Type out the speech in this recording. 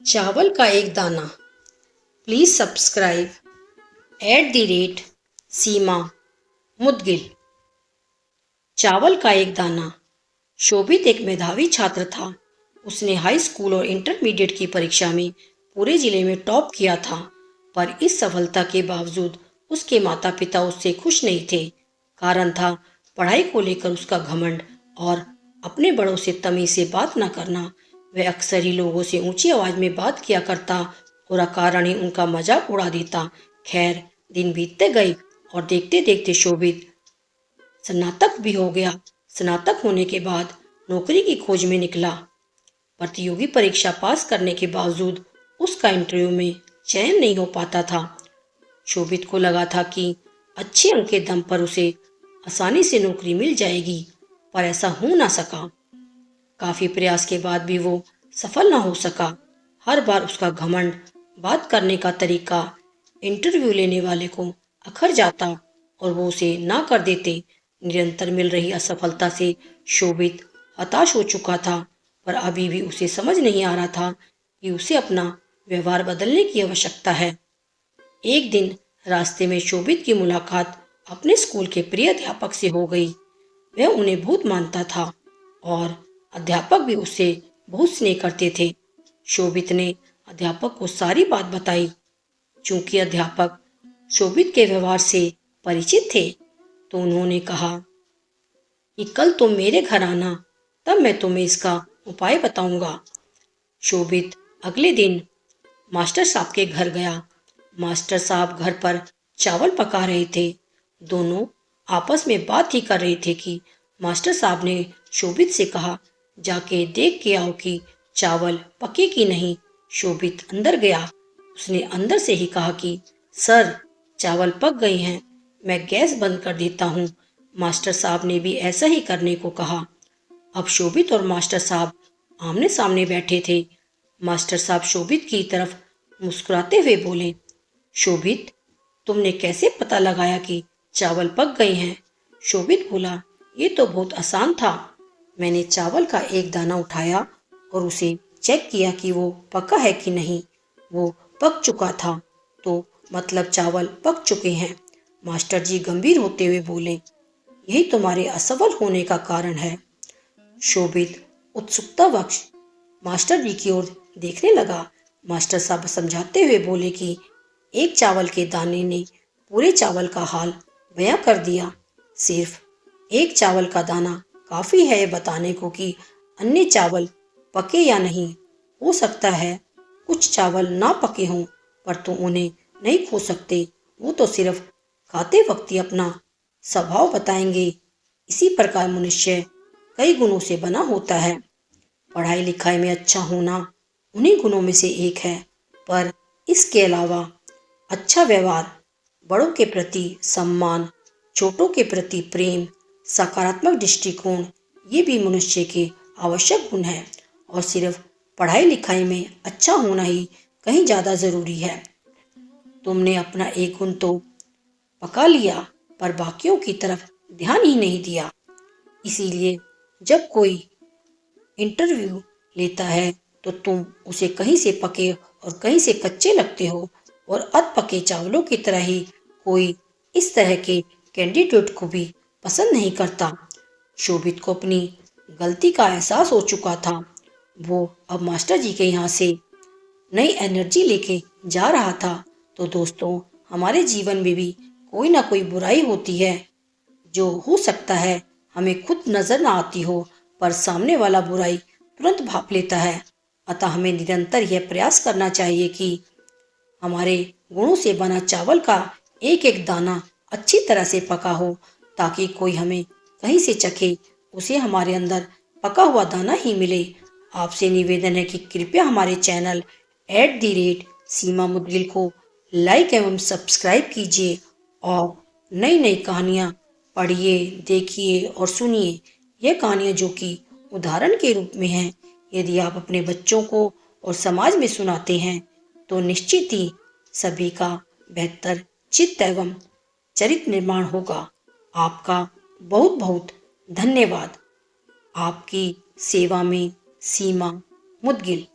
चावल का एक दाना। प्लीज सब्सक्राइब @सीमा मुदगिल। चावल का एक दाना। शोभित एक मेधावी छात्र था। उसने हाई स्कूल और इंटरमीडिएट की परीक्षा में पूरे जिले में टॉप किया था, पर इस सफलता के बावजूद उसके माता पिता उससे खुश नहीं थे। कारण था पढ़ाई को लेकर उसका घमंड और अपने बड़ों से तमीज से बात न करना। वह अक्सर ही लोगों से ऊंची आवाज में बात किया करता और अकारण ही उनका मजाक उड़ा देता। खैर, दिन बीतते गए और देखते देखते शोभित स्नातक भी हो गया। स्नातक होने के बाद नौकरी की खोज में निकला। प्रतियोगी परीक्षा पास करने के बावजूद उसका इंटरव्यू में चयन नहीं हो पाता था। शोभित को लगा था कि अच्छे अंक के दम पर उसे आसानी से नौकरी मिल जाएगी, पर ऐसा हो ना सका। काफी प्रयास के बाद भी वो सफल ना हो सका। हर बार उसका घमंड, बात करने का तरीका इंटरव्यू लेने वाले को अखर जाता और वो उसे ना कर देते। निरंतर मिल रही असफलता से शोभित हताश हो चुका था, पर अभी भी उसे समझ नहीं आ रहा था कि उसे अपना व्यवहार बदलने की आवश्यकता है। एक दिन रास्ते में शोभित की मुलाकात अपने स्कूल के प्रिय अध्यापक से हो गई। वह उन्हें बहुत मानता था और अध्यापक भी उससे बहुत स्नेह करते थे। शोभित ने अध्यापक को सारी बात बताई। चूंकि अध्यापक शोभित के व्यवहार से परिचित थे, तो उन्होंने कहा कि कल तुम मेरे घर आना, तब मैं तुम्हें इसका उपाय बताऊंगा। शोभित अगले दिन मास्टर साहब के घर गया। मास्टर साहब घर पर चावल पका रहे थे। दोनों आपस में बात ही कर रहे थे कि मास्टर साहब ने शोभित से कहा, जाके देख के आओ कि चावल पके कि नहीं। शोभित अंदर गया। उसने अंदर से ही कहा कि सर, चावल पक गए हैं, मैं गैस बंद कर देता हूँ। मास्टर साहब ने भी ऐसा ही करने को कहा। अब शोभित और मास्टर साहब आमने सामने बैठे थे। मास्टर साहब शोभित की तरफ मुस्कुराते हुए बोले, शोभित, तुमने कैसे पता लगाया कि चावल पक गए हैं? शोभित बोला, ये तो बहुत आसान था। मैंने चावल का एक दाना उठाया और उसे चेक किया कि वो पका है कि नहीं। वो पक चुका था, तो मतलब चावल पक चुके हैं। मास्टर जी गंभीर होते हुए बोले, यही तुम्हारे असफल होने का कारण है। शोभित उत्सुकतावश मास्टर जी की ओर देखने लगा। मास्टर साहब समझाते हुए बोले कि एक चावल के दाने ने पूरे चावल का हाल बयां कर दिया। सिर्फ एक चावल का दाना काफी है ये बताने को कि अन्य चावल पके या नहीं। हो सकता है कुछ चावल ना पके हों, पर तुम उन्हें नहीं खो सकते। वो तो सिर्फ खाते वक्त ही अपना स्वभाव बताएंगे। इसी प्रकार मनुष्य कई गुणों से बना होता है। पढ़ाई लिखाई में अच्छा होना उन्हीं गुणों में से एक है, पर इसके अलावा अच्छा व्यवहार, बड़ों के प्रति सम्मान, छोटों के प्रति प्रेम, सकारात्मक दृष्टिकोण, ये भी मनुष्य के आवश्यक गुण हैं। और सिर्फ पढ़ाई लिखाई में अच्छा होना ही कहीं ज़्यादा ज़रूरी है। तुमने अपना एक गुण तो पका लिया, पर बाकियों की तरफ ध्यान ही नहीं दिया। इसीलिए जब कोई इंटरव्यू लेता है तो तुम उसे कहीं से पके और कहीं से कच्चे लगते हो, और अध पके चावलों की तरह ही कोई इस तरह के कैंडिडेट को भी पसंद नहीं करता। शोभित को अपनी गलती का एहसास हो चुका था। वो अब मास्टर जी के यहाँ से नई एनर्जी लेके जा रहा था। तो दोस्तों, हमारे जीवन में भी कोई ना कोई बुराई होती है, जो हो सकता है हमें खुद नजर ना आती हो, पर सामने वाला बुराई तुरंत भाप लेता है। अतः हमें निरंतर यह प्रयास करना चाहिए कि हमारे गुणों से बना चावल का एक एक दाना अच्छी तरह से पका हो, ताकि कोई हमें कहीं से चखे उसे हमारे अंदर पका हुआ दाना ही मिले। आपसे निवेदन है कि कृपया हमारे चैनल @सीमा मुदगिल को लाइक एवं सब्सक्राइब कीजिए और नई नई कहानियाँ पढ़िए, देखिए और सुनिए। यह कहानियाँ जो कि उदाहरण के रूप में हैं, यदि आप अपने बच्चों को और समाज में सुनाते हैं, तो निश्चित ही सभी का बेहतर चित्त एवं चरित्र निर्माण होगा। आपका बहुत बहुत धन्यवाद। आपकी सेवा में सीमा मुदगिल।